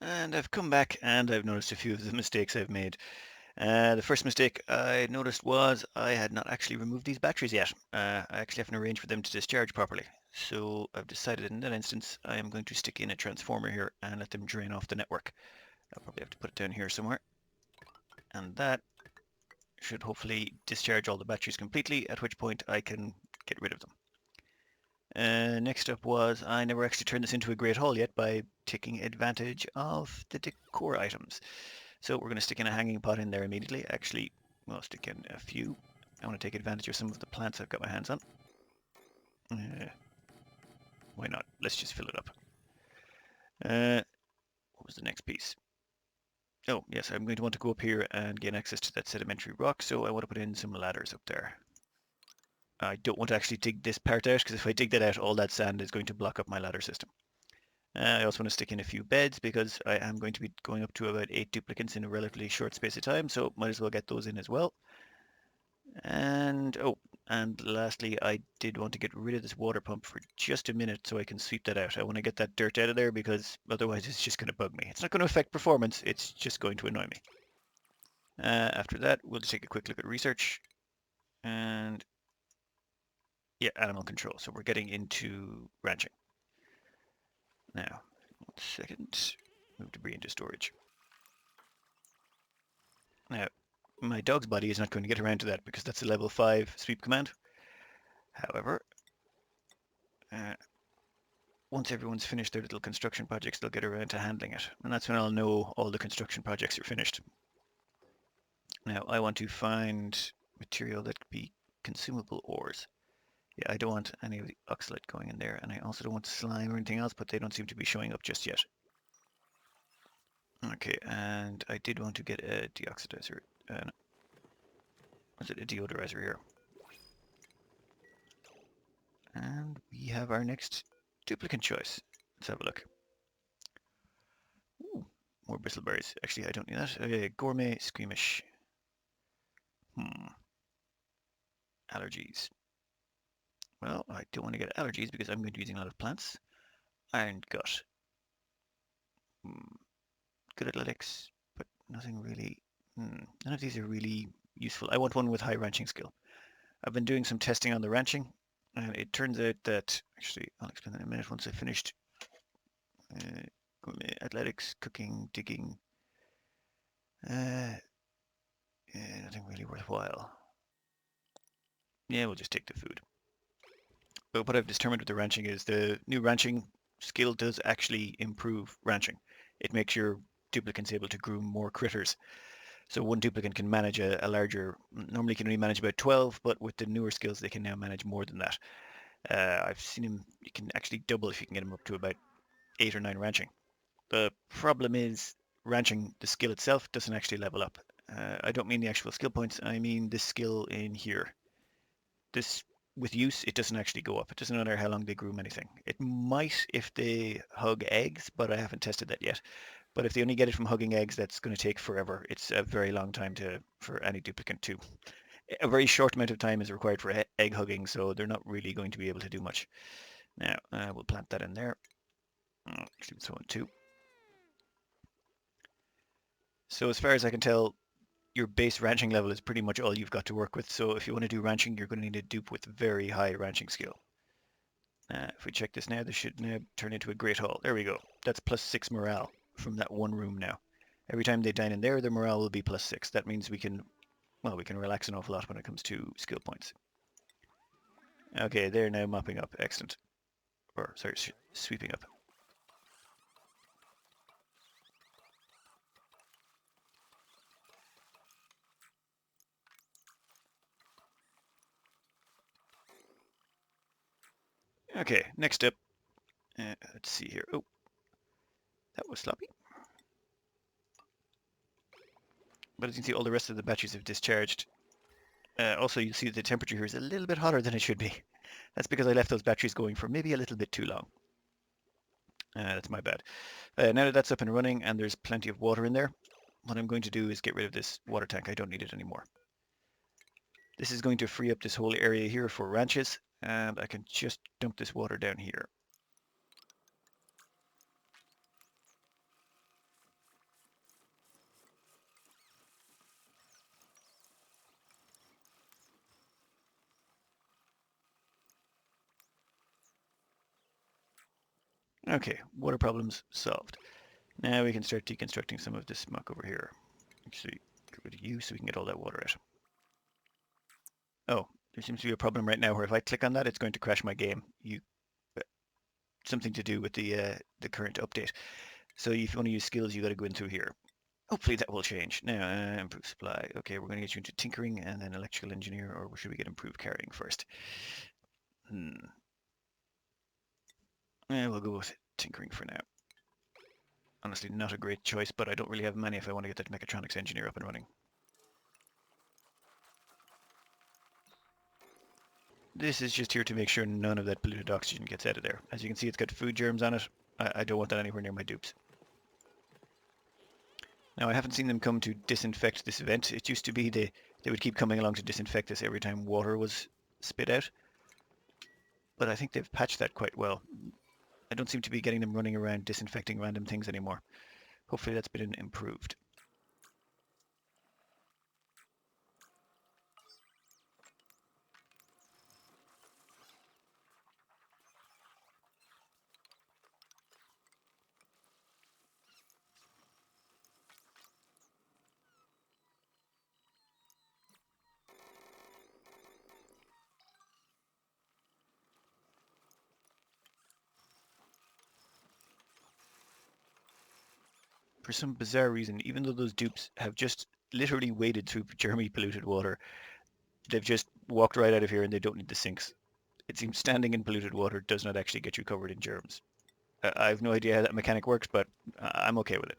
And I've come back and I've noticed a few of the mistakes I've made. The first mistake I noticed was I had not actually removed these batteries yet. I actually haven't arranged for them to discharge properly. So I've decided in that instance I am going to stick in a transformer here and let them drain off the network. I'll probably have to put it down here somewhere. And that should hopefully discharge all the batteries completely, at which point I can get rid of them. Next up was I never actually turned this into a great hall yet by taking advantage of the decor items. So we're going to stick in a hanging pot in there immediately. Actually, we'll stick in a few. I want to take advantage of some of the plants I've got my hands on. Why not? Let's just fill it up. What was the next piece? Oh, yes, I'm going to want to go up here and gain access to that sedimentary rock, so I want to put in some ladders up there. I don't want to actually dig this part out, because if I dig that out, all that sand is going to block up my ladder system. I also want to stick in a few beds, because I am going to be going up to about 8 duplicates in a relatively short space of time, so might as well get those in as well. And lastly, I did want to get rid of this water pump for just a minute so I can sweep that out. I want to get that dirt out of there because otherwise it's just going to bug me. It's not going to affect performance, it's just going to annoy me. After that, we'll just take a quick look at research. And yeah, animal control. So we're getting into ranching. Now, 1 second. Move debris into storage. Now, my dog's body is not going to get around to that because that's a level 5 sweep command. However, once everyone's finished their little construction projects, they'll get around to handling it. And that's when I'll know all the construction projects are finished. Now, I want to find material that could be consumable ores. Yeah, I don't want any of the oxalate going in there, and I also don't want slime or anything else, but they don't seem to be showing up just yet. Okay, and I did want to get a deoxidizer. No, was it a deodorizer here? And we have our next duplicate choice. Let's have a look. Ooh, more bristleberries. Actually, I don't need that. Okay, gourmet squeamish. Allergies. Well, I don't want to get allergies because I'm going to be using a lot of plants. Iron gut. Good athletics, but nothing really. None of these are really useful. I want one with high ranching skill. I've been doing some testing on the ranching, and it turns out that, actually, I'll explain that in a minute once I've finished. Athletics, cooking, digging, nothing really worthwhile. Yeah, we'll just take the food. But what I've determined with the ranching is the new ranching skill does actually improve ranching. It makes your duplicates able to groom more critters. So one duplicate can manage a larger, normally can only manage about 12, but with the newer skills they can now manage more than that. I've seen him, you can actually double if you can get him up to about 8 or 9 ranching. The problem is ranching, the skill itself doesn't actually level up. I don't mean the actual skill points, I mean the skill in here. This, with use, it doesn't actually go up. It doesn't matter how long they groom anything. It might if they hug eggs, but I haven't tested that yet. But if they only get it from hugging eggs, that's going to take forever. It's a very long time for any duplicate to. A very short amount of time is required for egg hugging, so they're not really going to be able to do much. Now, we'll plant that in there. Actually, throw in 2. So as far as I can tell, your base ranching level is pretty much all you've got to work with. So if you want to do ranching, you're going to need a dupe with very high ranching skill. If we check this now, this should now turn into a great hall. There we go. That's +6 morale from that one room now. Every time they dine in there, their morale will be +6. That means we can, well, we can relax an awful lot when it comes to skill points. Okay, they're now mopping up. Excellent. Or, sorry, sweeping up. Okay, next up. Let's see here. Oh, that was sloppy. But as you can see, all the rest of the batteries have discharged. Also, you'll see the temperature here is a little bit hotter than it should be. That's because I left those batteries going for maybe a little bit too long. That's my bad. Now that that's up and running and there's plenty of water in there, what I'm going to do is get rid of this water tank. I don't need it anymore. This is going to free up this whole area here for ranches, and I can just dump this water down here. Okay, water problems solved. Now we can start deconstructing some of this muck over here. Actually, get rid of you so we can get all that water out. Oh, there seems to be a problem right now where if I click on that, it's going to crash my game. Something to do with the current update. So if you want to use skills, you got to go in through here. Hopefully that will change. Now, improve supply. Okay, we're going to get you into tinkering and then electrical engineer, or should we get improved carrying first? Yeah, we'll go with tinkering for now. Honestly, not a great choice, but I don't really have many if I want to get that mechatronics engineer up and running. This is just here to make sure none of that polluted oxygen gets out of there. As you can see, it's got food germs on it. I don't want that anywhere near my dupes. Now, I haven't seen them come to disinfect this vent. It used to be they would keep coming along to disinfect this every time water was spit out. But I think they've patched that quite well. I don't seem to be getting them running around disinfecting random things anymore. Hopefully that's been improved. For some bizarre reason, even though those dupes have just literally waded through germy polluted water, they've just walked right out of here and they don't need the sinks. It seems standing in polluted water does not actually get you covered in germs. I have no idea how that mechanic works, but I'm okay with it.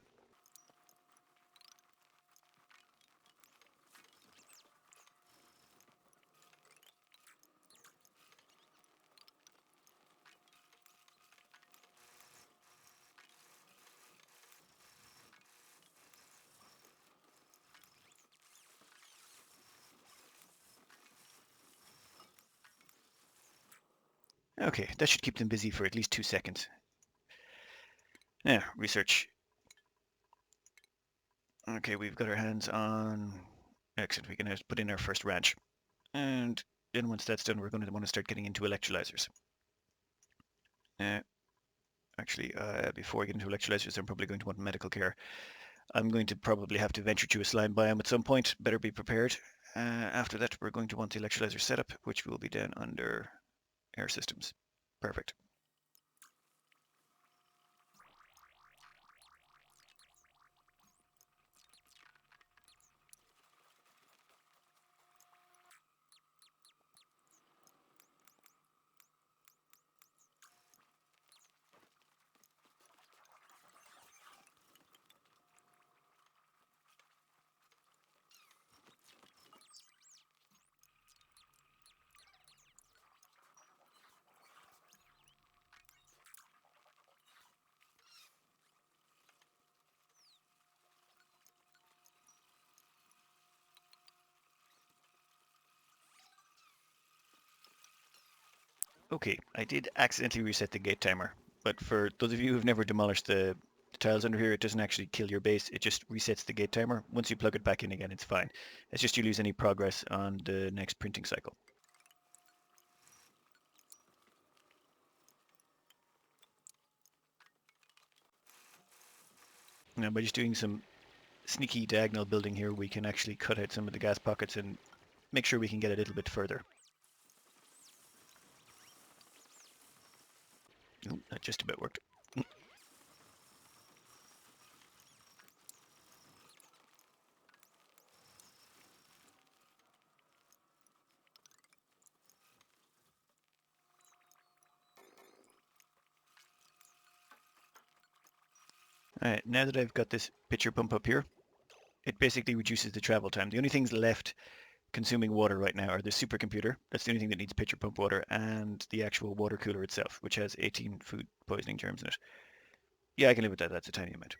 Okay, that should keep them busy for at least 2 seconds. Now, research. Okay, we've got our hands on... Excellent, we can now put in our first ranch. And then once that's done, we're going to want to start getting into electrolyzers. Uh, before I get into electrolyzers, I'm probably going to want medical care. I'm going to probably have to venture to a slime biome at some point. Better be prepared. After that, we're going to want the electrolyzer setup, which will be down under air systems. Perfect. Okay, I did accidentally reset the gate timer, but for those of you who've never demolished the tiles under here, it doesn't actually kill your base, it just resets the gate timer. Once you plug it back in again, it's fine. It's just you lose any progress on the next printing cycle. Now, by just doing some sneaky diagonal building here, we can actually cut out some of the gas pockets and make sure we can get a little bit further. Ooh, that just about worked. Alright, now that I've got this pitcher pump up here, it basically reduces the travel time. The only things left consuming water right now are the supercomputer, that's the only thing that needs pitcher pump water, and the actual water cooler itself, which has 18 food poisoning germs in it. Yeah, I can live with that, that's a tiny amount.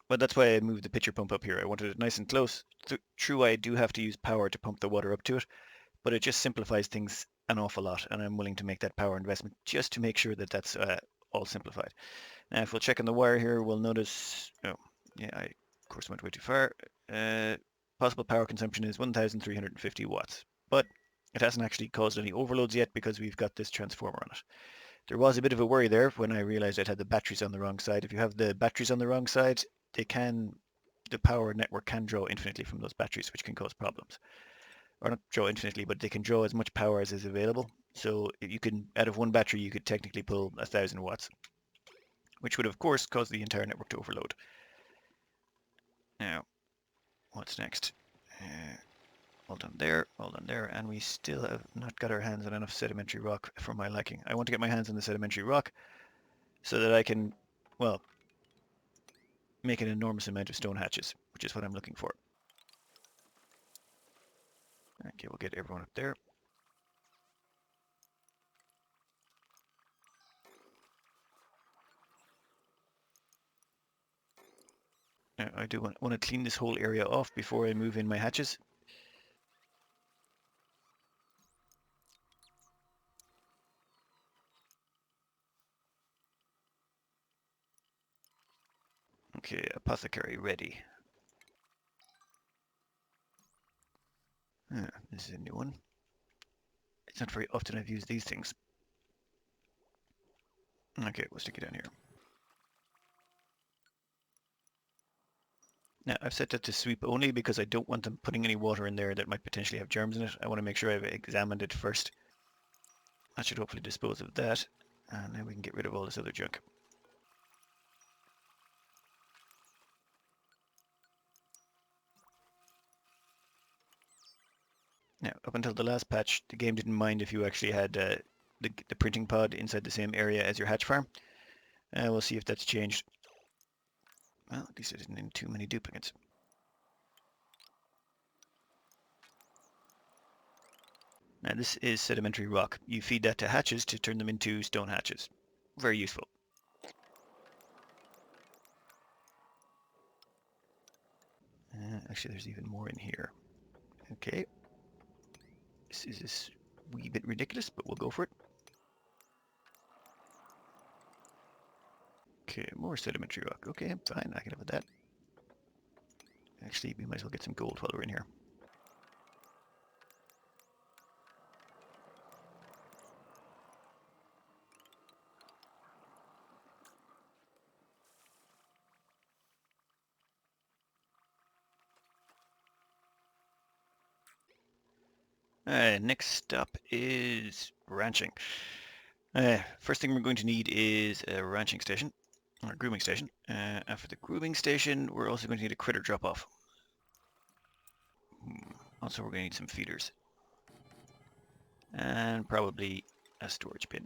But that's why I moved the pitcher pump up here. I wanted it nice and close. True, I do have to use power to pump the water up to it, but it just simplifies things an awful lot, and I'm willing to make that power investment just to make sure that that's all simplified. Now, if we'll check on the wire here, we'll notice, oh, yeah, I of course went way too far. Possible power consumption is 1,350 watts, but it hasn't actually caused any overloads yet because we've got this transformer on it. There was a bit of a worry there when I realized I'd had the batteries on the wrong side. If you have the batteries on the wrong side, the power network can draw infinitely from those batteries, which can cause problems. Or not draw infinitely, but they can draw as much power as is available. So you can, out of one battery, you could technically pull 1,000 watts, which would of course cause the entire network to overload. Now, what's next? All done there, and we still have not got our hands on enough sedimentary rock for my liking. I want to get my hands on the sedimentary rock so that I can, well, make an enormous amount of stone hatches, which is what I'm looking for. Okay, we'll get everyone up there. Now, I do want to clean this whole area off before I move in my hatches. Okay, apothecary ready. This is a new one. It's not very often I've used these things. Okay, we'll stick it down here. Now, I've set that to sweep only because I don't want them putting any water in there that might potentially have germs in it. I want to make sure I've examined it first. That should hopefully dispose of that. And then we can get rid of all this other junk. Now, up until the last patch, the game didn't mind if you actually had the printing pod inside the same area as your hatch farm. We'll see if that's changed. Well, at least I didn't need too many duplicates. Now, this is sedimentary rock. You feed that to hatches to turn them into stone hatches. Very useful. Actually, there's even more in here. Okay. This is a wee bit ridiculous, but we'll go for it. Okay, more sedimentary rock. Okay, fine, I can live with that. Actually, we might as well get some gold while we're in here. Next stop is ranching. First thing we're going to need is a ranching station, or a grooming station. After the grooming station, we're also going to need a critter drop-off. Also, we're going to need some feeders. And probably a storage bin.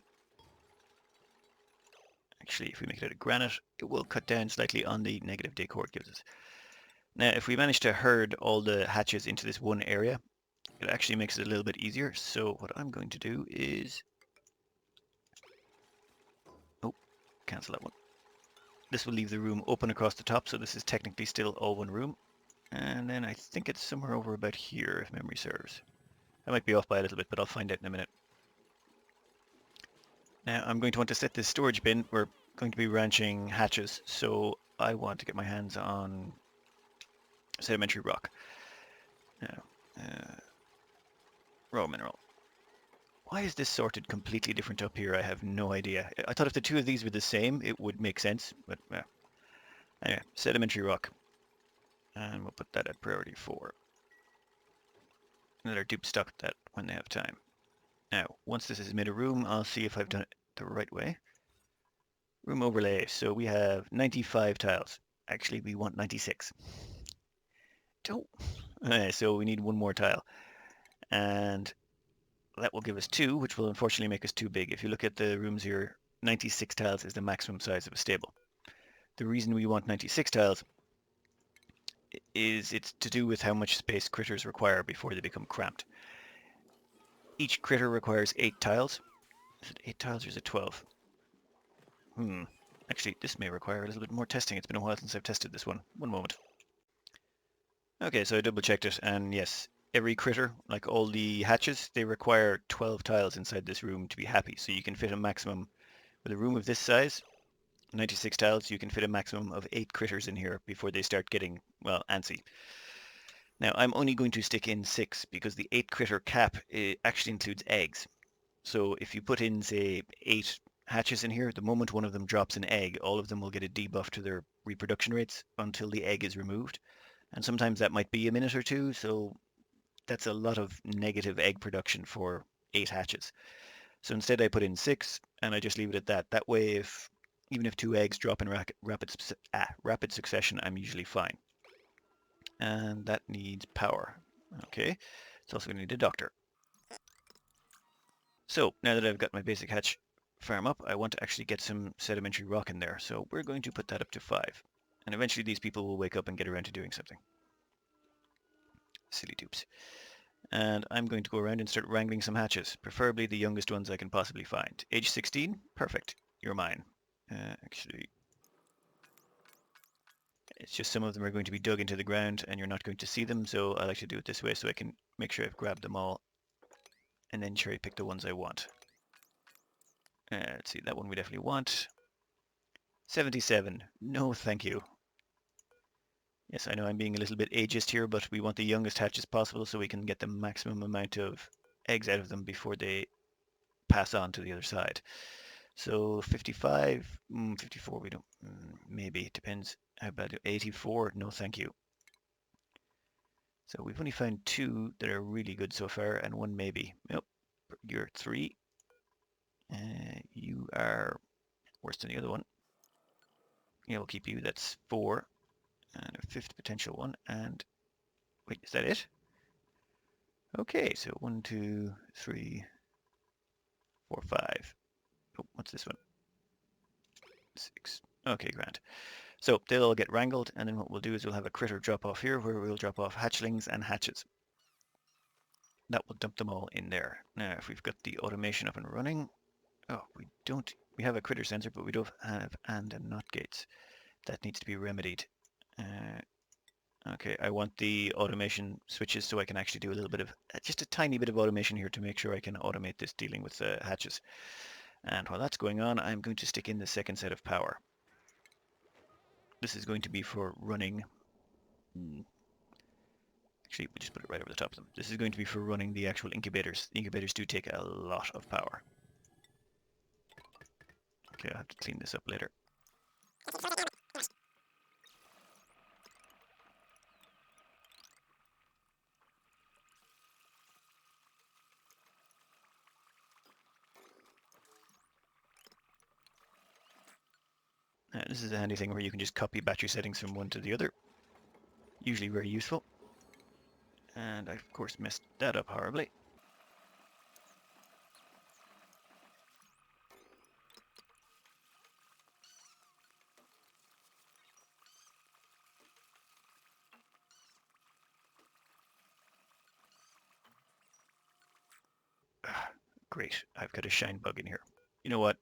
Actually, if we make it out of granite, it will cut down slightly on the negative decor it gives us. Now, if we manage to herd all the hatches into this one area, it actually makes it a little bit easier. So what I'm going to do is... Oh, cancel that one. This will leave the room open across the top, so this is technically still all one room. And then I think it's somewhere over about here, if memory serves. I might be off by a little bit, but I'll find out in a minute. Now I'm going to want to set this storage bin. We're going to be ranching hatches, so I want to get my hands on sedimentary rock. Now, raw mineral. Why is this sorted completely different up here? I have no idea. I thought if the two of these were the same, it would make sense, but anyway, sedimentary rock. And we'll put that at priority 4. Let our dupe stock that when they have time. Now, once this is made a room, I'll see if I've done it the right way. Room overlay. So we have 95 tiles. Actually, we want 96. Don't. So we need one more tile. And that will give us 2, which will unfortunately make us too big. If you look at the rooms here, 96 tiles is the maximum size of a stable. The reason we want 96 tiles is it's to do with how much space critters require before they become cramped. Each critter requires 8 tiles. Is it 8 tiles or is it 12? Actually, this may require a little bit more testing. It's been a while since I've tested this one. One moment. Okay, so I double checked it, and yes, every critter, like all the hatches, they require 12 tiles inside this room to be happy. So you can fit a maximum, with a room of this size, 96 tiles, you can fit a maximum of 8 critters in here before they start getting, well, antsy. Now, I'm only going to stick in 6 because the 8 critter cap actually includes eggs. So if you put in, say, 8 hatches in here, the moment one of them drops an egg, all of them will get a debuff to their reproduction rates until the egg is removed. And sometimes that might be a minute or two, so that's a lot of negative egg production for 8 hatches. So instead I put in 6 and I just leave it at that. That way, even if 2 eggs drop in rapid succession, I'm usually fine. And that needs power. Okay, it's also going to need a doctor. So now that I've got my basic hatch farm up, I want to actually get some sedimentary rock in there. So we're going to put that up to 5. And eventually these people will wake up and get around to doing something. Silly dupes. And I'm going to go around and start wrangling some hatches, preferably the youngest ones I can possibly find. Age 16? Perfect. You're mine. Actually, it's just some of them are going to be dug into the ground and you're not going to see them, so I like to do it this way so I can make sure I've grabbed them all and then cherry pick the ones I want. Let's see, that one we definitely want. 77. No, thank you. Yes, I know I'm being a little bit ageist here, but we want the youngest hatches possible so we can get the maximum amount of eggs out of them before they pass on to the other side. So 55, 54 we don't, maybe, it depends how bad. 84, no thank you. So we've only found 2 that are really good so far and 1 maybe. Nope, you're 3. You are worse than the other one. Yeah, we'll keep you, that's 4. And a 5th potential one, and wait, is that it? Okay, so 1, 2, 3, 4, 5. Oh, what's this one? 6. Okay, grand. So they'll all get wrangled, and then what we'll do is we'll have a critter drop off here where we'll drop off hatchlings and hatches. That will dump them all in there. Now, if we've got the automation up and running, oh, we have a critter sensor, but we don't have and not gates. That needs to be remedied. Okay, I want the automation switches so I can actually do a little bit of, just a tiny bit of automation here to make sure I can automate this dealing with hatches. And while that's going on, I'm going to stick in the second set of power. This is going to be for running, actually, we'll just put it right over the top of them. This is going to be for running the actual incubators. The incubators do take a lot of power. Okay, I'll have to clean this up later. This is a handy thing where you can just copy battery settings from one to the other. Usually very useful. And I, of course, messed that up horribly. Great, I've got a shine bug in here. You know what?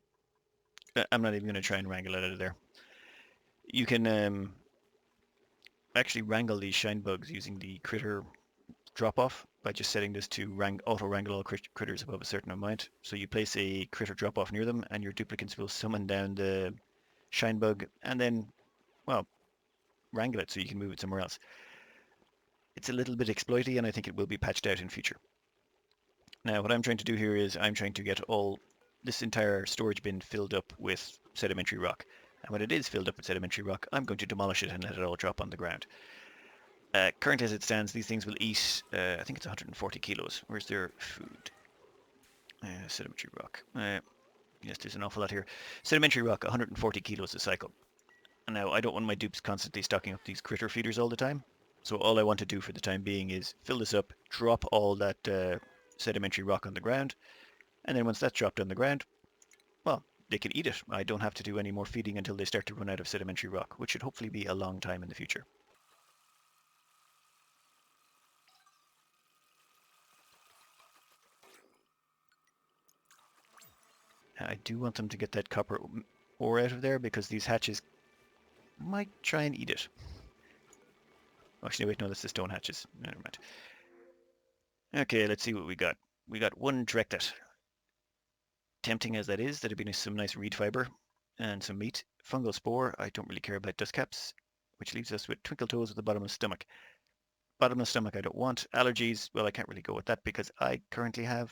I'm not even going to try and wrangle it out of there. You can actually wrangle these shine bugs using the critter drop-off by just setting this to auto-wrangle all critters above a certain amount. So you place a critter drop-off near them and your duplicates will summon down the shine bug and then, well, wrangle it so you can move it somewhere else. It's a little bit exploity and I think it will be patched out in future. Now what I'm trying to do here is I'm trying to get this entire storage bin filled up with sedimentary rock. And when it is filled up with sedimentary rock, I'm going to demolish it and let it all drop on the ground. Currently as it stands, these things will eat, I think it's 140 kilos. Where's their food? Sedimentary rock. Yes, there's an awful lot here. Sedimentary rock, 140 kilos a cycle. And now I don't want my dupes constantly stocking up these critter feeders all the time. So all I want to do for the time being is fill this up, drop all that sedimentary rock on the ground, and then once that's dropped on the ground, well, they can eat it. I don't have to do any more feeding until they start to run out of sedimentary rock, which should hopefully be a long time in the future. I do want them to get that copper ore out of there because these hatches might try and eat it. Actually, wait, no, that's the stone hatches. Never mind. Okay, let's see what we got. We got one directed. Tempting as that is, that'd be some nice reed fiber and some meat. Fungal spore, I don't really care about dust caps, which leaves us with twinkle toes at the bottom of the stomach. Bottom of the stomach I don't want. Allergies, well, I can't really go with that because I currently have,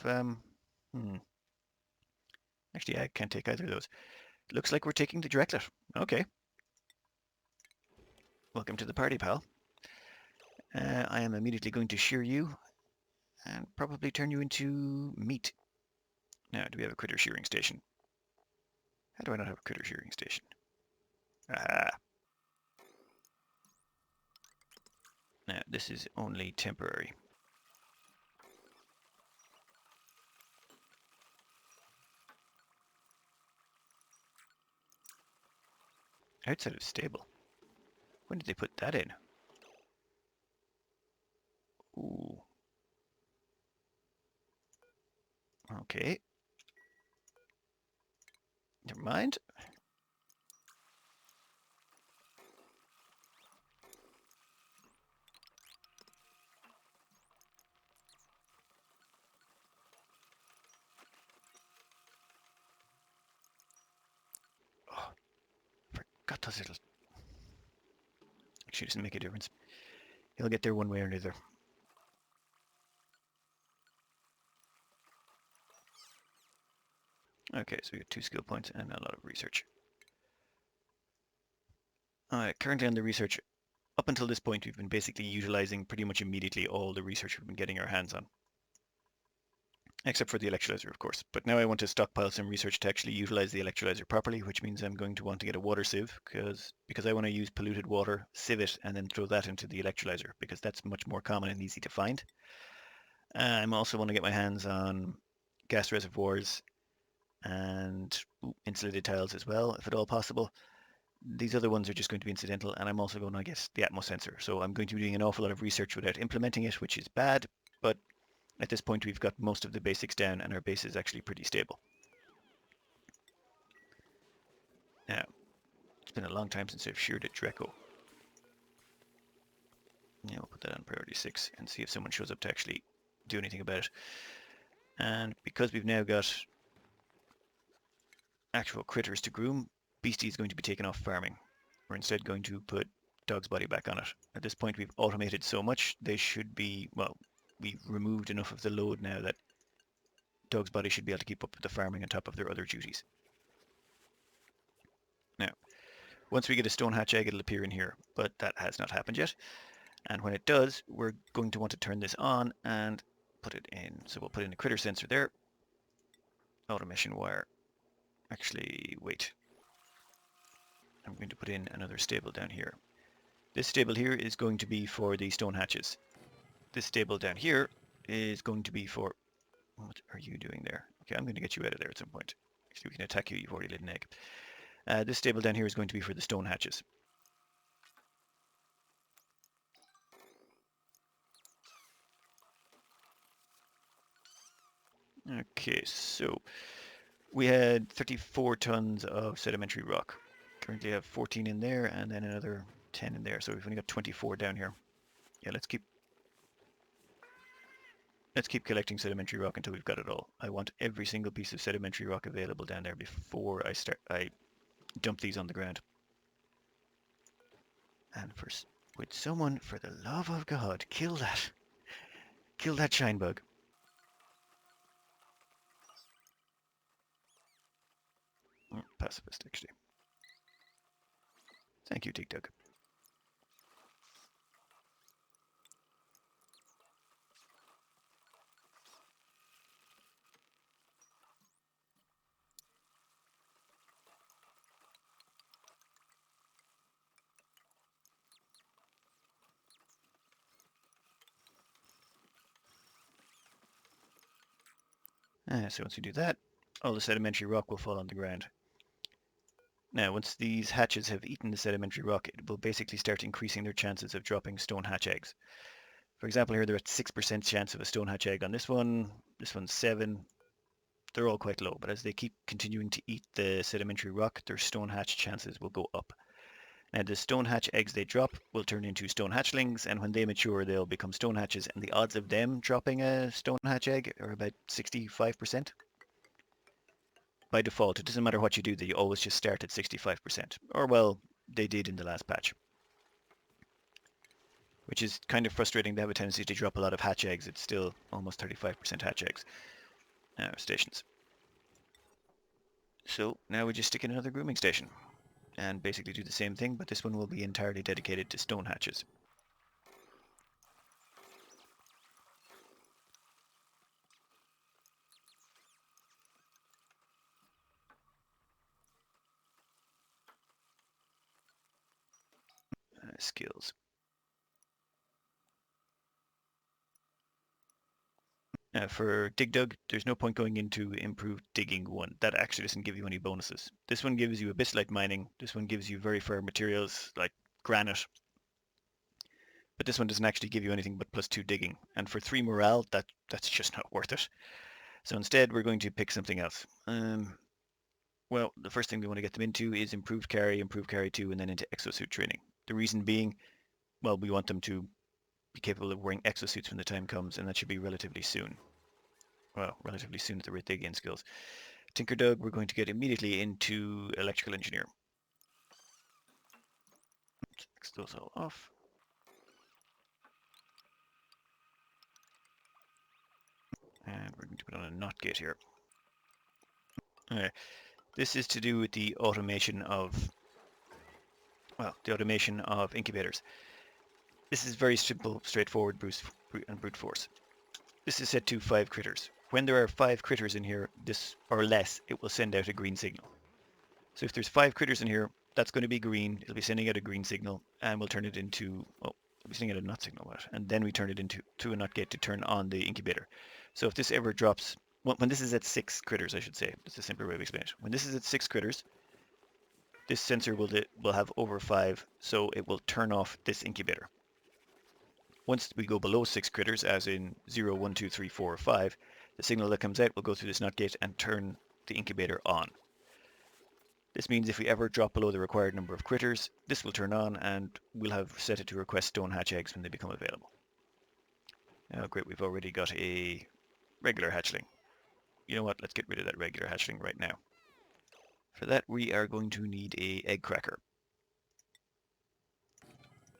Actually, I can't take either of those. Looks like we're taking the directlet. Okay. Welcome to the party, pal. I am immediately going to shear you and probably turn you into meat. Now, do we have a critter shearing station? How do I not have a critter shearing station? Ah. Now, this is only temporary. Outside of stable. When did they put that in? Ooh. Okay. Never mind. Oh, forgot those little... Actually, it doesn't make a difference. He'll get there one way or another. Okay, so we got 2 skill points and a lot of research. Alright, currently on the research, up until this point, we've been basically utilizing pretty much immediately all the research we've been getting our hands on. Except for the electrolyzer, of course. But now I want to stockpile some research to actually utilize the electrolyzer properly, which means I'm going to want to get a water sieve, because I want to use polluted water, sieve it, and then throw that into the electrolyzer, because that's much more common and easy to find. I'm also want to get my hands on gas reservoirs and insulated tiles as well, if at all possible. These other ones are just going to be incidental, and I'm also going to get the Atmos sensor. So I'm going to be doing an awful lot of research without implementing it, which is bad, but at this point we've got most of the basics down and our base is actually pretty stable. Now, it's been a long time since I've sheared a Dreco. Yeah, we'll put that on priority 6 and see if someone shows up to actually do anything about it. And because we've now got actual critters to groom, Beastie is going to be taken off farming. We're instead going to put Dog's body back on it. At this point we've automated so much, they should be, well, we've removed enough of the load now that Dog's body should be able to keep up with the farming on top of their other duties. Now, once we get a stone hatch egg, it'll appear in here, but that has not happened yet. And when it does, we're going to want to turn this on and put it in. So we'll put in a critter sensor there. Automation wire. Actually, wait. I'm going to put in another stable down here. This stable here is going to be for the stone hatches. This stable down here is going to be for... What are you doing there? Okay, I'm going to get you out of there at some point. Actually, we can attack you. You've already laid an egg. This stable down here is going to be for the stone hatches. Okay, so we had 34 tons of sedimentary rock. Currently have 14 in there and then another 10 in there. So we've only got 24 down here. Yeah, let's keep collecting sedimentary rock until we've got it all. I want every single piece of sedimentary rock available down there before I dump these on the ground. And would someone, for the love of God, kill that shine bug. Pacifist, actually. Thank you, Tig Dug. So once we do that, all the sedimentary rock will fall on the ground. Now, once these hatches have eaten the sedimentary rock, it will basically start increasing their chances of dropping stone hatch eggs. For example, here they're at 6% chance of a stone hatch egg on this one's 7. They're all quite low, but as they keep continuing to eat the sedimentary rock, their stone hatch chances will go up. Now, the stone hatch eggs they drop will turn into stone hatchlings, and when they mature, they'll become stone hatches, and the odds of them dropping a stone hatch egg are about 65%. By default, it doesn't matter what you do, they always just start at 65%. Or, well, they did in the last patch. Which is kind of frustrating. They have a tendency to drop a lot of hatch eggs. It's still almost 35% hatch eggs. Stations. So now we just stick in another grooming station and basically do the same thing, but this one will be entirely dedicated to stone hatches. Skills. For Dig Dug, there's no point going into improved digging 1. That actually doesn't give you any bonuses. This one gives you a bit like mining. This one gives you very fair materials like granite. But this one doesn't actually give you anything but +2 digging. And for 3 morale, that's just not worth it. So instead, we're going to pick something else. Well, the first thing we want to get them into is improved carry 2, and then into exosuit training. The reason being, well, we want them to be capable of wearing exosuits when the time comes, and that should be relatively soon. Well, relatively soon at the rate they gain skills. Tinker Dog, we're going to get immediately into electrical engineer. Let's X those all off. And we're going to put on a NOT gate here. Okay. This is to do with the automation of, well, the automation of incubators. This is very simple, straightforward brute force. This is set to 5 critters. When there are 5 critters in here, this or less, it will send out a green signal. So if there's 5 critters in here, that's going to be green. It'll be sending out a green signal, and we'll turn it into, oh, it'll be sending out a NOT signal, and then we turn it into a NOT gate to turn on the incubator. So if this ever drops, when this is at 6 critters, I should say, that's a simpler way of explaining it. When this is at 6 critters, this sensor will have over 5, so it will turn off this incubator. Once we go below 6 critters, as in 0, 1, 2, 3, 4, or 5, the signal that comes out will go through this NOT gate and turn the incubator on. This means if we ever drop below the required number of critters, this will turn on and we'll have set it to request stone hatch eggs when they become available. Oh great, we've already got a regular hatchling. You know what, let's get rid of that regular hatchling right now. For that we are going to need a egg cracker.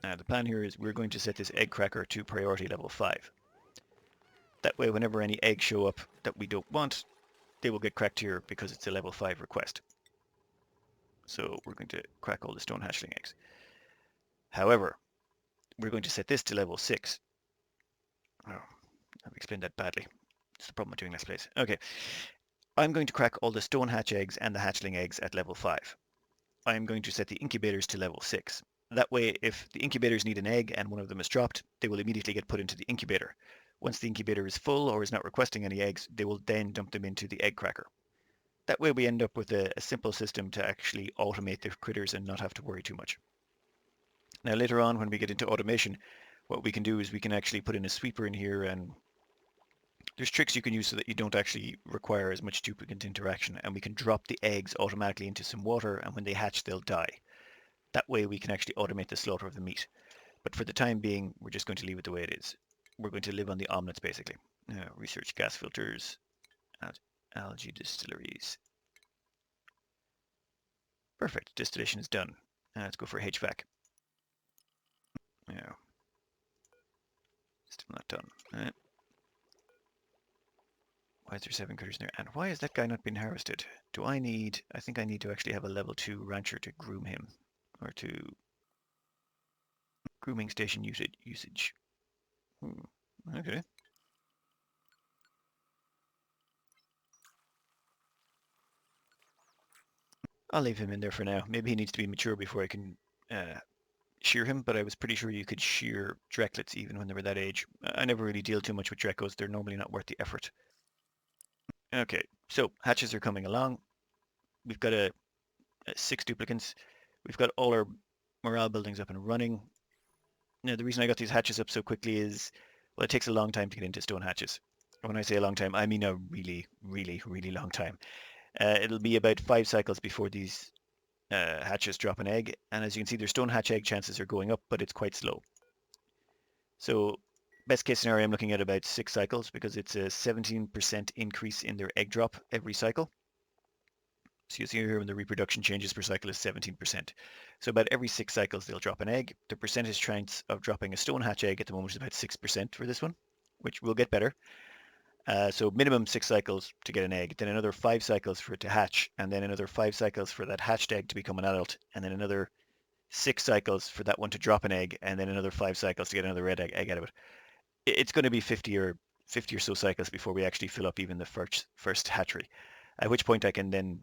Now the plan here is we're going to set this egg cracker to priority level 5. That way whenever any eggs show up that we don't want, they will get cracked here because it's a level 5 request. So we're going to crack all the stone hatchling eggs. However, we're going to set this to level 6. Oh, I've explained that badly. It's the problem with doing Let's Plays. Okay, I'm going to crack all the stone hatch eggs and the hatchling eggs at level 5. I'm going to set the incubators to level 6. That way, if the incubators need an egg and one of them is dropped, they will immediately get put into the incubator. Once the incubator is full or is not requesting any eggs, they will then dump them into the egg cracker. That way we end up with a simple system to actually automate the critters and not have to worry too much. Now later on when we get into automation, what we can do is we can actually put in a sweeper in here, and there's tricks you can use so that you don't actually require as much duplicate interaction, and we can drop the eggs automatically into some water, and when they hatch they'll die. That way we can actually automate the slaughter of the meat. But for the time being, we're just going to leave it the way it is. We're going to live on the omelets basically. Research gas filters, algae distilleries. Perfect, distillation is done. Let's go for HVAC. Yeah. Still not done. Why is there 7 critters in there? And why is that guy not being harvested? I think I need to actually have a level 2 rancher to groom him. Or to grooming station usage. Okay. I'll leave him in there for now. Maybe he needs to be mature before I can shear him, but I was pretty sure you could shear Drecklets even when they were that age. I never really deal too much with Dreckos. They're normally not worth the effort. Okay, so hatches are coming along. We've got 6 duplicants. We've got all our morale buildings up and running. Now, the reason I got these hatches up so quickly is, well, it takes a long time to get into stone hatches. When I say a long time, I mean a really, really, really long time. It'll be about 5 cycles before these hatches drop an egg, and as you can see, their stone hatch egg chances are going up, but it's quite slow. So, best case scenario, I'm looking at about 6 cycles because it's a 17% increase in their egg drop every cycle. So you see here when the reproduction changes per cycle is 17%. So about every 6 cycles they'll drop an egg. The percentage chance of dropping a stone hatch egg at the moment is about 6% for this one, which will get better. So minimum 6 cycles to get an egg, then another 5 cycles for it to hatch, and then another 5 cycles for that hatched egg to become an adult, and then another 6 cycles for that one to drop an egg, and then another 5 cycles to get another red egg out of it. It's going to be 50 or so cycles before we actually fill up even the first hatchery, at which point I can then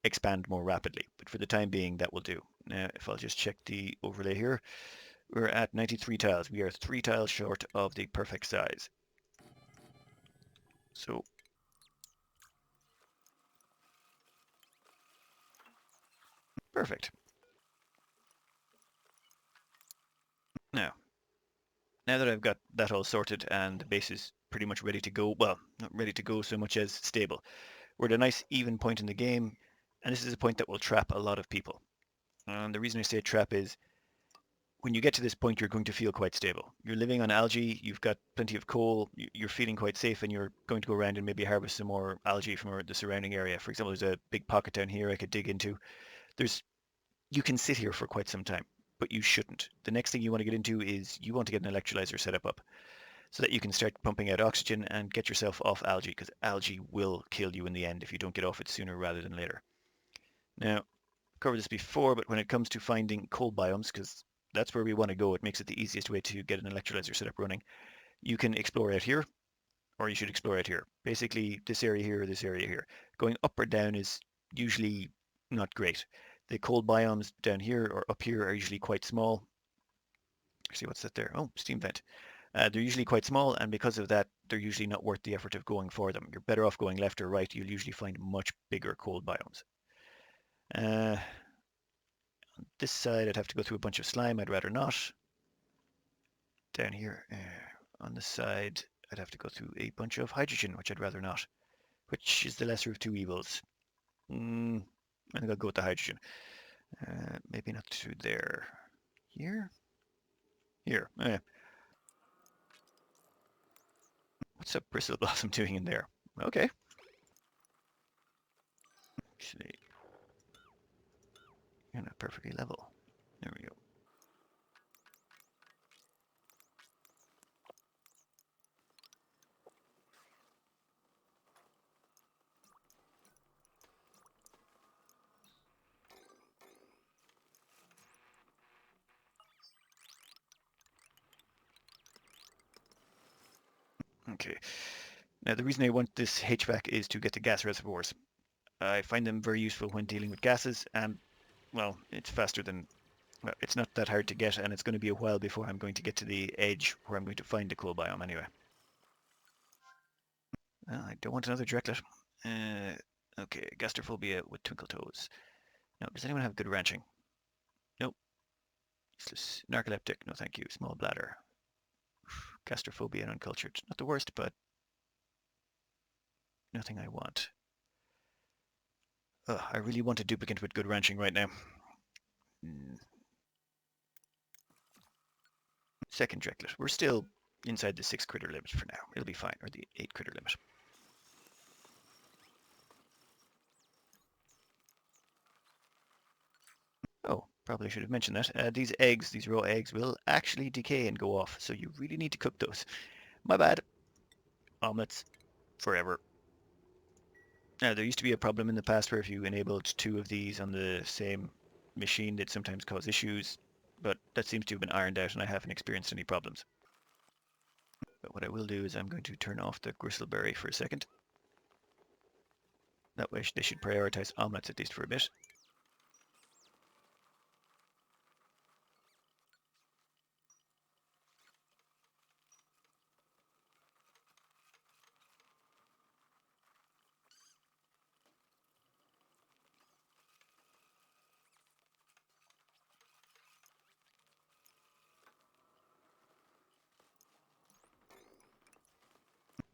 expand more rapidly. But for the time being, that will do. Now, if I'll just check the overlay here, we're at 93 tiles. We are 3 tiles short of the perfect size. So perfect. Now, now that I've got that all sorted and the base is pretty much ready to go, well, not ready to go so much as stable, we're at a nice even point in the game, and this is a point that will trap a lot of people. And the reason I say trap is when you get to this point, you're going to feel quite stable. You're living on algae, you've got plenty of coal, you're feeling quite safe, and you're going to go around and maybe harvest some more algae from the surrounding area. For example, there's a big pocket down here I could dig into. There's You can sit here for quite some time, but you shouldn't. The next thing you want to get into is you want to get an electrolyzer set up so that you can start pumping out oxygen and get yourself off algae, because algae will kill you in the end if you don't get off it sooner rather than later. Now, I've covered this before, but when it comes to finding cold biomes, because that's where we want to go, it makes it the easiest way to get an electrolyzer set up running. You can explore out here, or you should explore out here. Basically, this area here or this area here. Going up or down is usually not great. The cold biomes down here or up here are usually quite small. Actually, what's that there? Oh, steam vent. They're usually quite small, and because of that, they're usually not worth the effort of going for them. You're better off going left or right. You'll usually find much bigger cold biomes. Uh, on this side, I'd have to go through a bunch of slime. I'd rather not. Down here, on this side, I'd have to go through a bunch of hydrogen, which I'd rather not. Which is the lesser of two evils? I think I'll go with the hydrogen. Maybe not through there. Here? Here. What's up Bristle Blossom doing in there? Okay. Actually, you're not perfectly level. There we go. Okay. Now the reason I want this HVAC is to get the gas reservoirs. I find them very useful when dealing with gases, and well, it's faster than, well, it's not that hard to get, and it's going to be a while before I'm going to get to the edge where I'm going to find the coal biome anyway. I don't want another directlet. Okay, gastrophobia with twinkle toes. Now, does anyone have good ranching? Nope. Useless. Narcoleptic. No, thank you. Small bladder. Gastrophobia and uncultured. Not the worst, but nothing I want. Ugh, I really want a duplicate with good ranching right now. Second directlet. We're still inside the 6 critter limit for now. It'll be fine, or the 8 critter limit. Oh, probably should have mentioned that. These eggs, these raw eggs, will actually decay and go off, so you really need to cook those. My bad. Omelets forever. Now, there used to be a problem in the past where if you enabled 2 of these on the same machine, they'd sometimes cause issues, but that seems to have been ironed out and I haven't experienced any problems. But what I will do is I'm going to turn off the gristleberry for a second. That way they should prioritize omelets at least for a bit.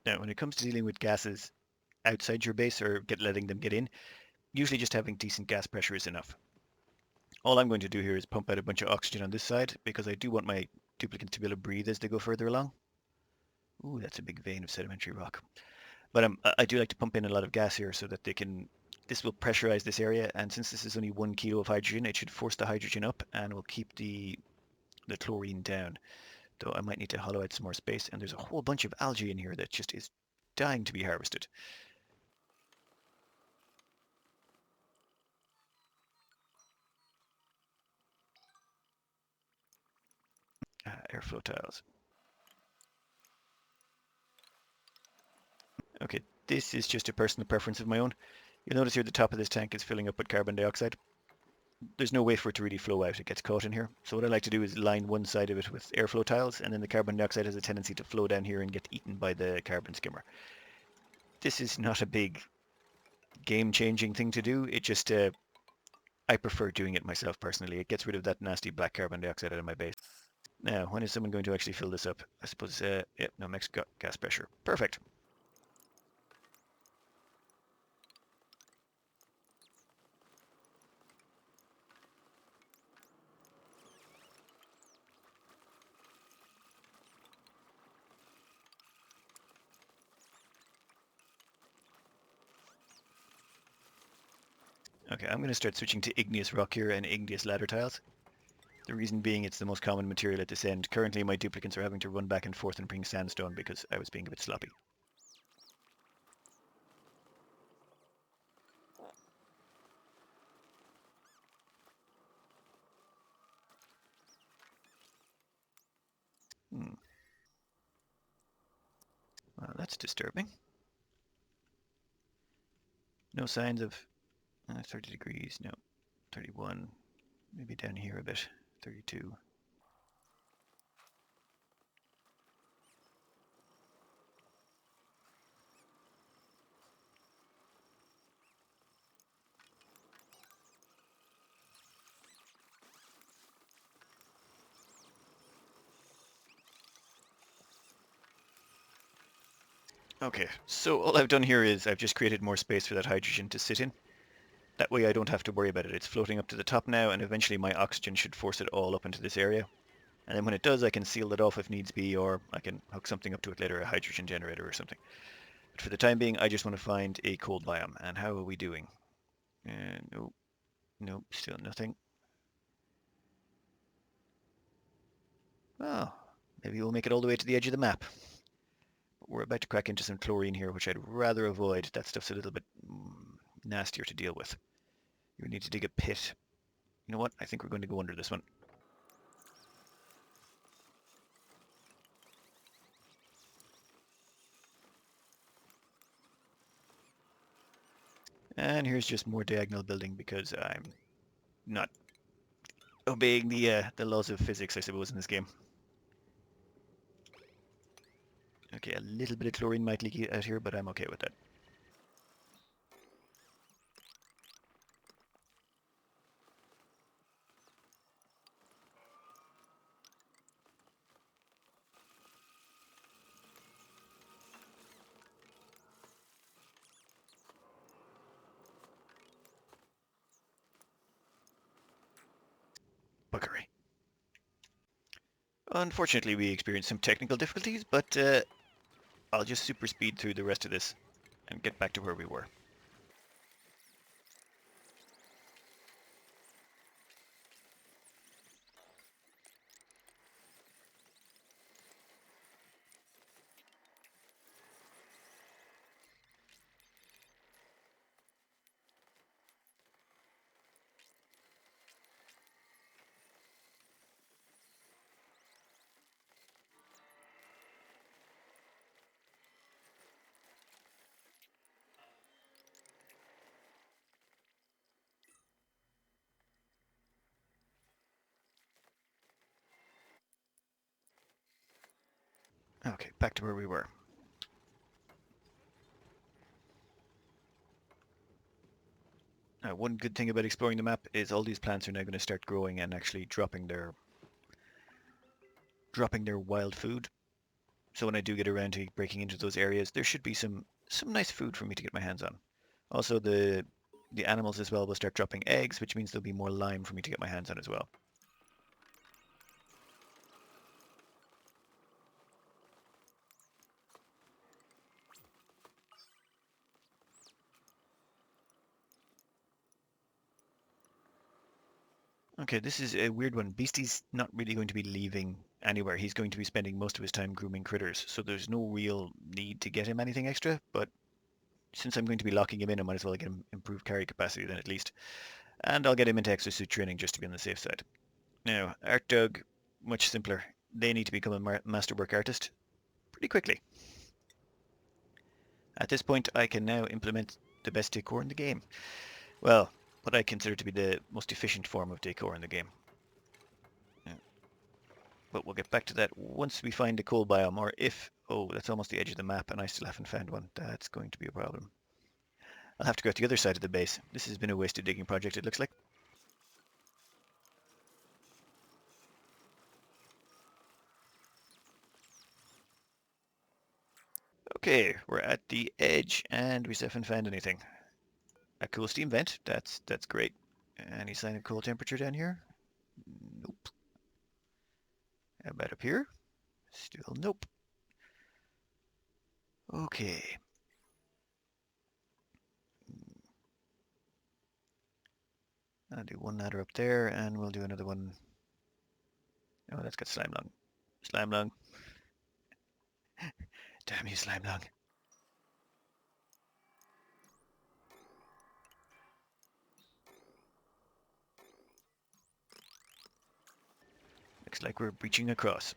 Now, when it comes to dealing with gases outside your base or letting them get in, usually just having decent gas pressure is enough. All I'm going to do here is pump out a bunch of oxygen on this side because I do want my duplicates to be able to breathe as they go further along. Ooh, that's a big vein of sedimentary rock. But I do like to pump in a lot of gas here so that this will pressurize this area, and since this is only 1 kilo of hydrogen, it should force the hydrogen up and will keep the chlorine down. Though I might need to hollow out some more space, and there's a whole bunch of algae in here that just is dying to be harvested. Airflow tiles. Okay, this is just a personal preference of my own. You'll notice here the top of this tank is filling up with carbon dioxide. There's no way for it to really flow out. It gets caught in here. So what I like to do is line one side of it with airflow tiles, and then the carbon dioxide has a tendency to flow down here and get eaten by the carbon skimmer. This is not a big game-changing thing to do. It just, I prefer doing it myself personally. It gets rid of that nasty black carbon dioxide out of my base. Now, when is someone going to actually fill this up? I suppose, yep, no, max gas pressure. Perfect. Okay, I'm going to start switching to igneous rock here and igneous ladder tiles. The reason being it's the most common material at this end. Currently my duplicants are having to run back and forth and bring sandstone because I was being a bit sloppy. Well, that's disturbing. No signs of 30 degrees, no. 31, maybe down here a bit. 32. Okay, so all I've done here is I've just created more space for that hydrogen to sit in. That way I don't have to worry about it. It's floating up to the top now, and eventually my oxygen should force it all up into this area. And then when it does, I can seal it off if needs be, or I can hook something up to it later, a hydrogen generator or something. But for the time being, I just want to find a cold biome. And how are we doing? No, nope, still nothing. Oh, maybe we'll make it all the way to the edge of the map. But we're about to crack into some chlorine here, which I'd rather avoid. That stuff's a little bit nastier to deal with. You need to dig a pit. You know what? I think we're going to go under this one. And here's just more diagonal building because I'm not obeying the laws of physics, I suppose, in this game. Okay, a little bit of chlorine might leak out here, but I'm okay with that. Buggery. Unfortunately, we experienced some technical difficulties, but I'll just super speed through the rest of this and get back to where we were. Okay, back to where we were. Now, one good thing about exploring the map is all these plants are now going to start growing and actually dropping their wild food. So when I do get around to breaking into those areas, there should be some nice food for me to get my hands on. Also, the animals as well will start dropping eggs, which means there'll be more lime for me to get my hands on as well. Okay, this is a weird one. Beastie's not really going to be leaving anywhere. He's going to be spending most of his time grooming critters, so there's no real need to get him anything extra, but since I'm going to be locking him in, I might as well get him improved carry capacity then at least. And I'll get him into exosuit training just to be on the safe side. Now, Art Dog, much simpler. They need to become a masterwork artist pretty quickly. At this point, I can now implement the best decor in the game. Well, what I consider to be the most efficient form of decor in the game. But we'll get back to that once we find a coal biome, or if... Oh, that's almost the edge of the map, and I still haven't found one. That's going to be a problem. I'll have to go to the other side of the base. This has been a wasted digging project, it looks like. Okay, we're at the edge, and we still haven't found anything. A cool steam vent, that's great. Any sign of cool temperature down here? Nope. How about up here? Still nope. Okay. I'll do one ladder up there, and we'll do another one. Oh, that's got slime lung. Slime lung. Damn you, slime lung. Looks like we're breaching across.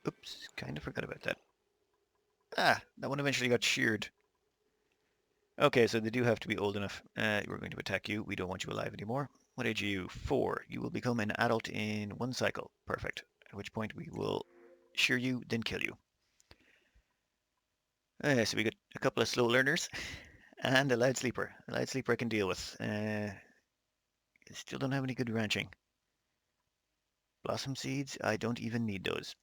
Oops, kind of forgot about that. Ah, that one eventually got sheared. Okay, so they do have to be old enough. We're going to attack you. We don't want you alive anymore. What age are you? 4. You will become an adult in 1 cycle. Perfect. At which point we will shear you, then kill you. So we got a couple of slow learners and a loud sleeper. A loud sleeper I can deal with. Still don't have any good ranching. Blossom seeds, I don't even need those.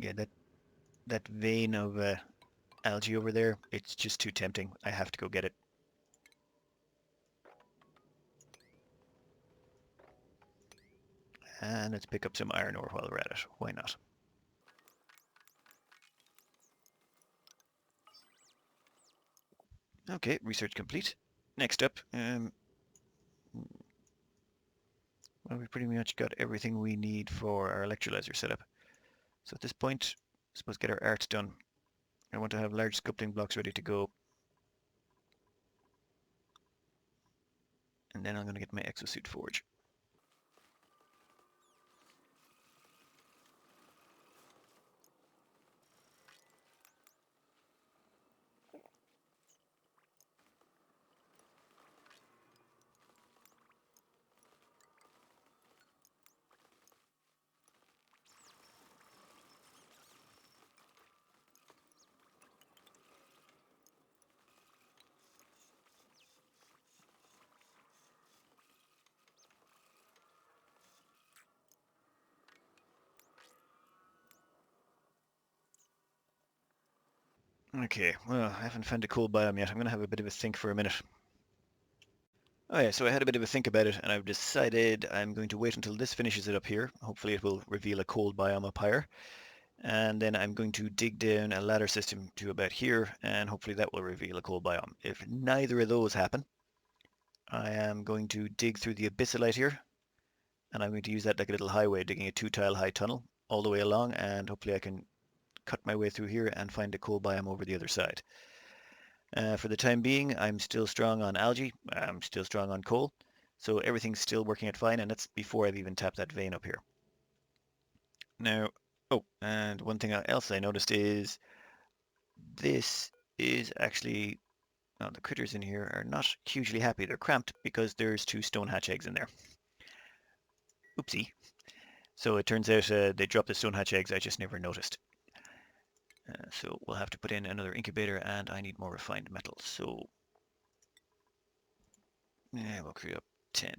Yeah, that vein of algae over there, it's just too tempting. I have to go get it. And let's pick up some iron ore while we're at it. Why not? Okay, research complete. Next up, well, we pretty much got everything we need for our electrolyzer setup. So at this point, I suppose get our art done. I want to have large sculpting blocks ready to go. And then I'm going to get my exosuit forge. Okay, well, I haven't found a cool biome yet. I'm going to have a bit of a think for a minute. Oh yeah, so I had a bit of a think about it, and I've decided I'm going to wait until this finishes it up here. Hopefully it will reveal a cold biome up higher. And then I'm going to dig down a ladder system to about here, and hopefully that will reveal a cold biome. If neither of those happen, I am going to dig through the abyssalite here, and I'm going to use that like a little highway, digging a 2-tile high tunnel all the way along, and hopefully I can cut my way through here and find a cold biome over the other side. For the time being, I'm still strong on algae, I'm still strong on coal, so everything's still working out fine, and that's before I've even tapped that vein up here. Now, oh, and one thing else I noticed is this is actually, well, the critters in here are not hugely happy. They're cramped because there's 2 stone hatch eggs in there. Oopsie. So it turns out they dropped the stone hatch eggs. I just never noticed. So we'll have to put in another incubator, and I need more refined metal. So yeah, we'll create up 10.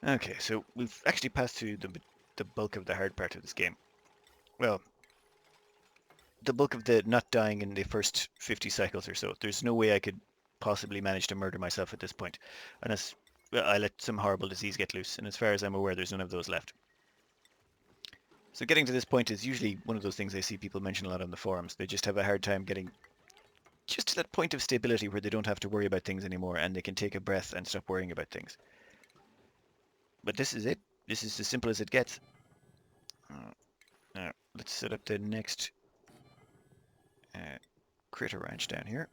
Okay, so we've actually passed through the bulk of the hard part of this game. Well, the bulk of the not dying in the first 50 cycles or so. There's no way I could possibly manage to murder myself at this point, unless I let some horrible disease get loose. And as far as I'm aware, there's none of those left. So getting to this point is usually one of those things I see people mention a lot on the forums. They just have a hard time getting just to that point of stability where they don't have to worry about things anymore and they can take a breath and stop worrying about things. But this is it. This is as simple as it gets. Now, let's set up the next critter ranch down here.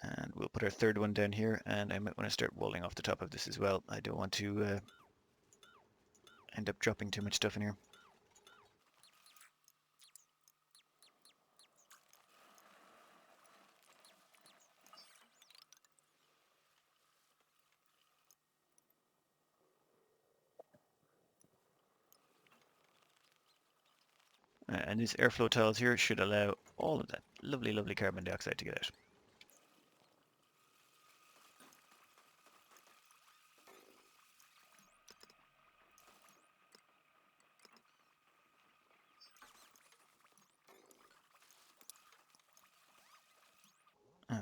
And we'll put our third one down here, and I might want to start walling off the top of this as well. I don't want to end up dropping too much stuff in here. And these airflow tiles here should allow all of that lovely, lovely carbon dioxide to get out.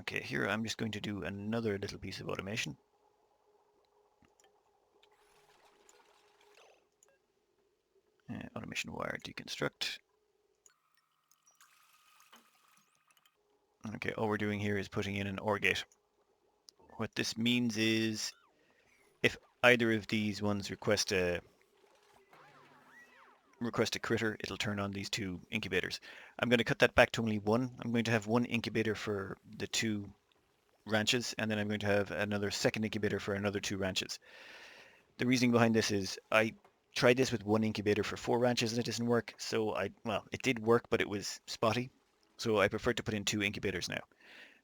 Okay, here I'm just going to do another little piece of automation. Automation wire deconstruct. Okay, all we're doing here is putting in an OR gate. What this means is if either of these ones request a critter, it'll turn on these two incubators. I'm going to cut that back to only one. I'm going to have one incubator for the two ranches, and then I'm going to have another second incubator for another two ranches. The reasoning behind this is I tried this with one incubator for 4 ranches and it didn't work. So well, it did work, but it was spotty. So I prefer to put in 2 incubators now.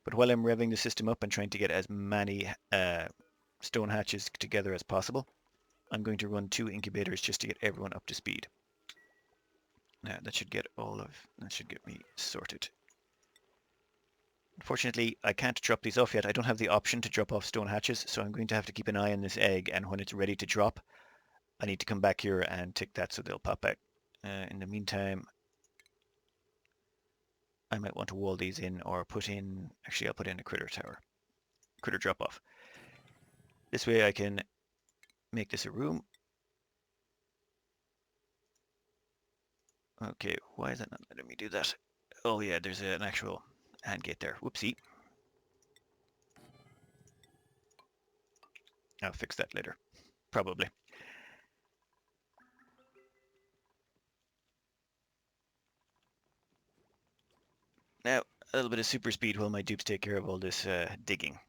But while I'm revving the system up and trying to get as many stone hatches together as possible, I'm going to run 2 incubators just to get everyone up to speed. Now that should get me sorted. Unfortunately, I can't drop these off yet. I don't have the option to drop off stone hatches, so I'm going to have to keep an eye on this egg, and when it's ready to drop, I need to come back here and tick that so they'll pop out. In the meantime, I might want to wall these in or put in, actually I'll put in a critter tower, critter drop off. This way I can make this a room. Okay, why is that not letting me do that? Oh yeah, there's an actual hand gate there. Whoopsie. I'll fix that later, probably. Now, a little bit of super speed while my dupes take care of all this digging.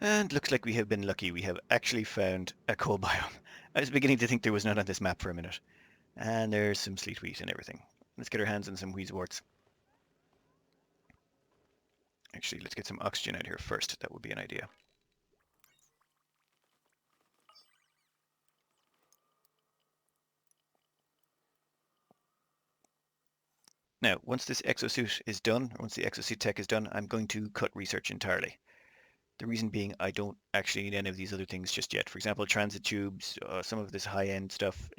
And looks like we have been lucky. We have actually found a coal biome. I was beginning to think there was none on this map for a minute. And there's some sleet wheat and everything. Let's get our hands on some wheezeworts. Actually, let's get some oxygen out here first. That would be an idea. Now, once this exosuit is done, or once the exosuit tech is done, I'm going to cut research entirely. The reason being I don't actually need any of these other things just yet. For example, transit tubes, some of this high-end stuff,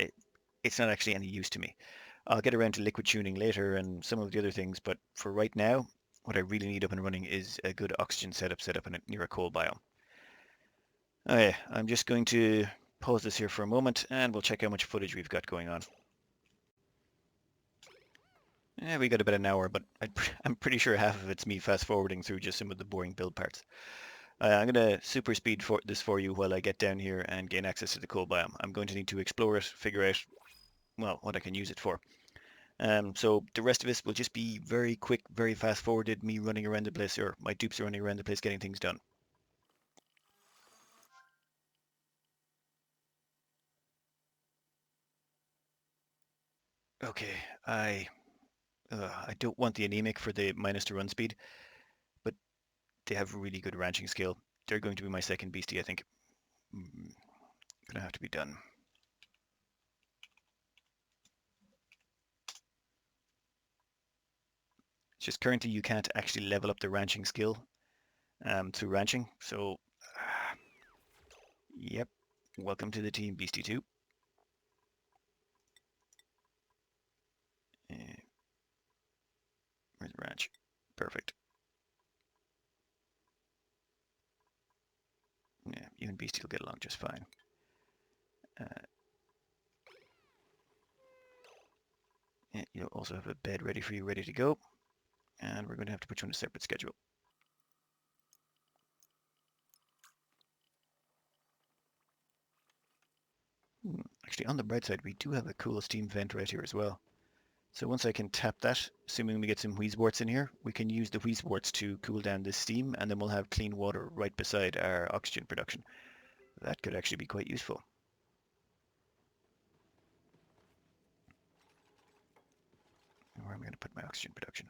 it's not actually any use to me. I'll get around to liquid tuning later and some of the other things, but for right now, what I really need up and running is a good oxygen setup set up near a coal biome. Okay, I'm just going to pause this here for a moment and we'll check how much footage we've got going on. Yeah, we got about an hour, but I'm pretty sure half of it's me fast forwarding through just some of the boring build parts. I'm going to super speed this for you while I get down here and gain access to the coal biome. I'm going to need to explore it, figure out, well, what I can use it for. So the rest of this will just be very quick, very fast forwarded, me running around the place, or my dupes running around the place getting things done. Okay, I don't want the anemic for the minus to run speed, but they have really good ranching skill. They're going to be my second beastie, I think. Gonna have to be done. It's just currently you can't actually level up the ranching skill through ranching. So, yep. Welcome to the team, Beastie 2. Where's the ranch? Perfect. Yeah, you and Beastie will get along just fine. Yeah, you'll also have a bed ready for you, ready to go. And we're going to have to put you on a separate schedule. Actually, on the bright side, we do have a cool steam vent right here as well. So once I can tap that, assuming we get some wheezeworts in here, we can use the wheezeworts to cool down this steam, and then we'll have clean water right beside our oxygen production. That could actually be quite useful. Where am I going to put my oxygen production?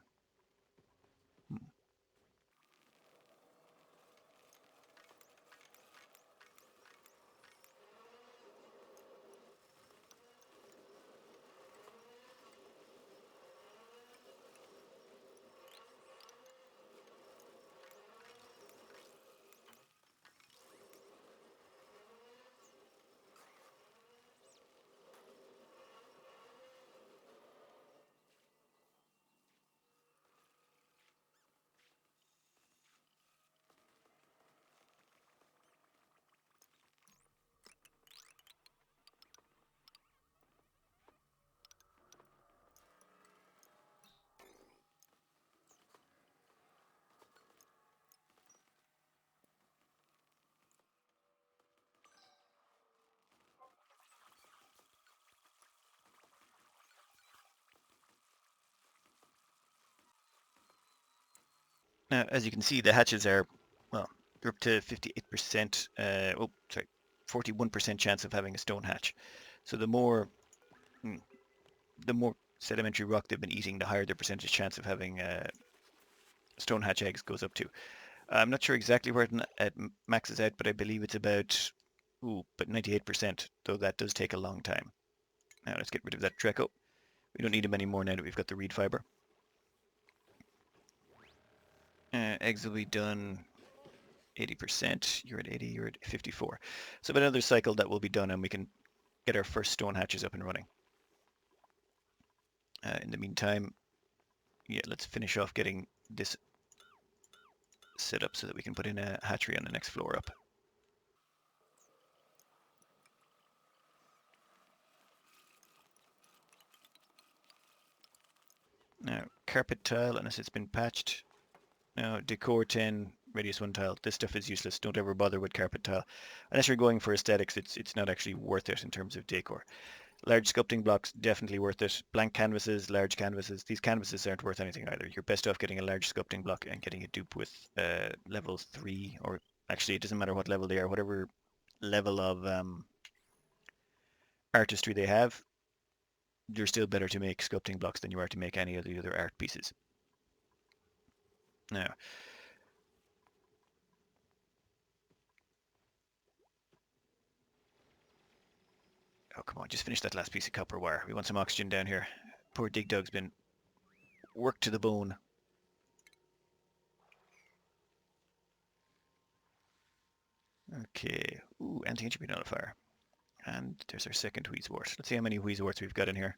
Now, as you can see, the hatches are, well, they're up to 58%, oh, sorry, 41% chance of having a stone hatch. So mm, the more sedimentary rock they've been eating, the higher their percentage chance of having stone hatch eggs goes up to. I'm not sure exactly where it maxes out, but I believe it's about, but 98%, though that does take a long time. Now let's get rid of that Treco. We don't need him anymore now that we've got the reed fiber. Eggs will be done 80%. You're at 80, you're at 54. So about another cycle that will be done and we can get our first stone hatches up and running. In the meantime, yeah, let's finish off getting this set up so that we can put in a hatchery on the next floor up. Now, carpet tile, unless it's been patched. Now, decor 10, radius 1 tile. This stuff is useless. Don't ever bother with carpet tile. Unless you're going for aesthetics, it's not actually worth it in terms of decor. Large sculpting blocks, definitely worth it. Blank canvases, large canvases. These canvases aren't worth anything either. You're best off getting a large sculpting block and getting a dupe with level 3, or actually it doesn't matter what level they are, whatever level of artistry they have, you're still better to make sculpting blocks than you are to make any of the other art pieces. Now, oh come on, just finish that last piece of copper wire. We want some oxygen down here. Poor Dig Dug's been work to the bone. Okay. Ooh, anti-entropy nullifier. And there's our second wheezewort. Let's see how many wheezeworts we've got in here.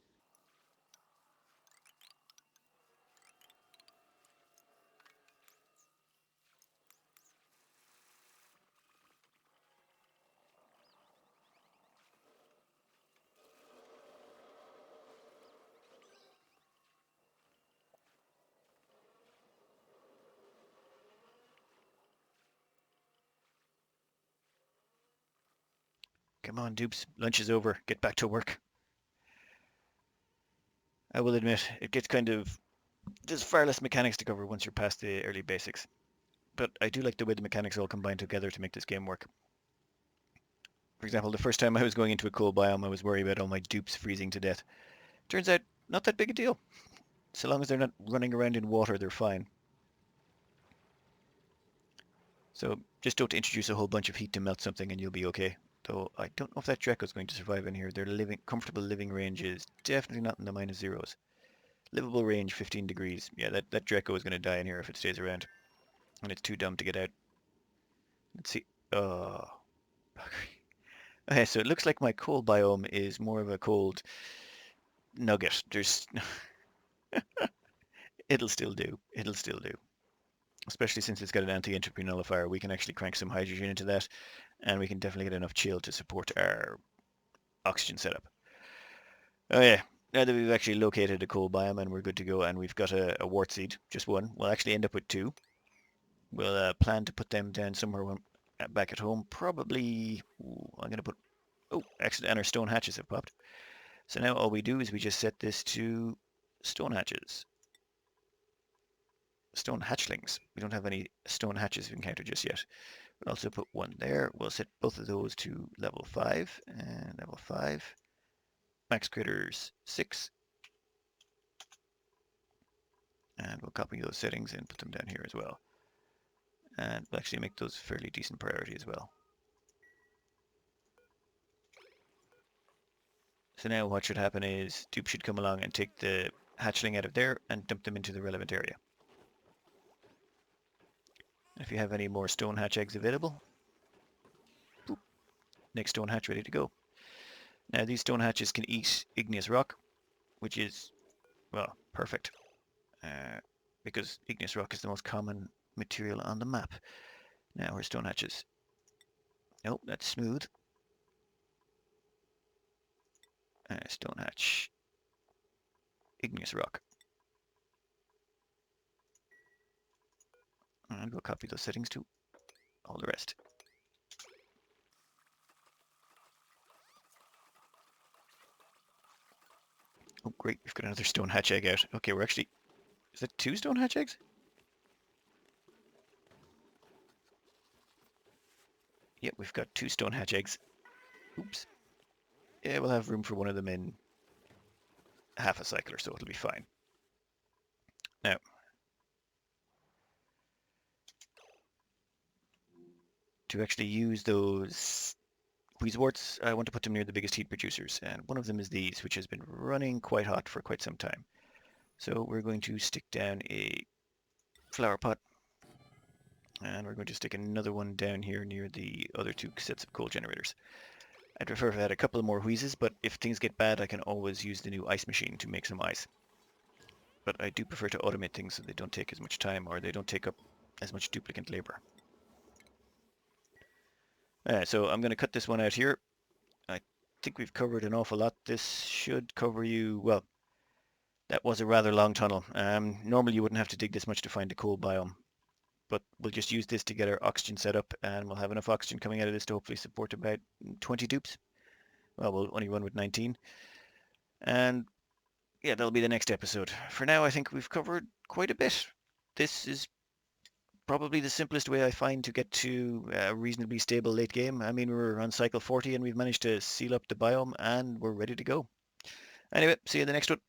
Come on, dupes. Lunch is over. Get back to work. I will admit, it gets kind of... There's far less mechanics to cover once you're past the early basics. But I do like the way the mechanics all combine together to make this game work. For example, the first time I was going into a cold biome, I was worried about all my dupes freezing to death. Turns out, not that big a deal. So long as they're not running around in water, they're fine. So just don't introduce a whole bunch of heat to melt something and you'll be okay. Though I don't know if that Draco's going to survive in here. Their comfortable living range is definitely not in the minus zeros. Livable range 15 degrees. Yeah, that Draco is going to die in here if it stays around. And it's too dumb to get out. Let's see. Oh. Okay, so it looks like my cold biome is more of a cold nugget. It'll still do. It'll still do. Especially since it's got an anti-entropy nullifier. We can actually crank some hydrogen into that, and we can definitely get enough chill to support our oxygen setup. Oh yeah, now that we've actually located a cold biome and we're good to go, and we've got a wart seed, just one, we'll actually end up with two. We'll plan to put them down somewhere back at home. Probably, I'm going to put, oh, actually, and our stone hatches have popped. So now all we do is we just set this to stone hatches. Stone hatchlings. We don't have any stone hatches encountered just yet. We'll also put one there. We'll set both of those to level 5 and level 5. Max critters 6. And we'll copy those settings and put them down here as well. And we'll actually make those fairly decent priority as well. So now what should happen is Dupe should come along and take the hatchling out of there and dump them into the relevant area. If you have any more stone hatch eggs available, boop, next stone hatch ready to go. Now these stone hatches can eat igneous rock, which is, well, perfect. Because igneous rock is the most common material on the map. Now where's stone hatches? Nope, that's smooth. Stone hatch. Igneous rock. And we'll copy those settings to all the rest. Oh great, we've got another stone hatch egg out. Okay, we're actually... Is that 2 stone hatch eggs? Yep, we've got 2 stone hatch eggs. Oops. Yeah, we'll have room for one of them in half a cycle or so. It'll be fine. Now, to actually use those wheezeworts, I want to put them near the biggest heat producers. And one of them is these, which has been running quite hot for quite some time. So we're going to stick down a flower pot. And we're going to stick another one down here near the other 2 sets of coal generators. I'd prefer if I had a couple more wheezes, but if things get bad, I can always use the new ice machine to make some ice. But I do prefer to automate things so they don't take as much time or they don't take up as much duplicate labor. So I'm going to cut this one out here. I think we've covered an awful lot. This should cover you, well, that was a rather long tunnel. Normally you wouldn't have to dig this much to find a cold biome, but we'll just use this to get our oxygen set up, and we'll have enough oxygen coming out of this to hopefully support about 20 dupes. Well, we'll only run with 19. And yeah, that'll be the next episode. For now, I think we've covered quite a bit. This is probably the simplest way I find to get to a reasonably stable late game. I mean, we're on cycle 40 and we've managed to seal up the biome and we're ready to go. Anyway, see you in the next one.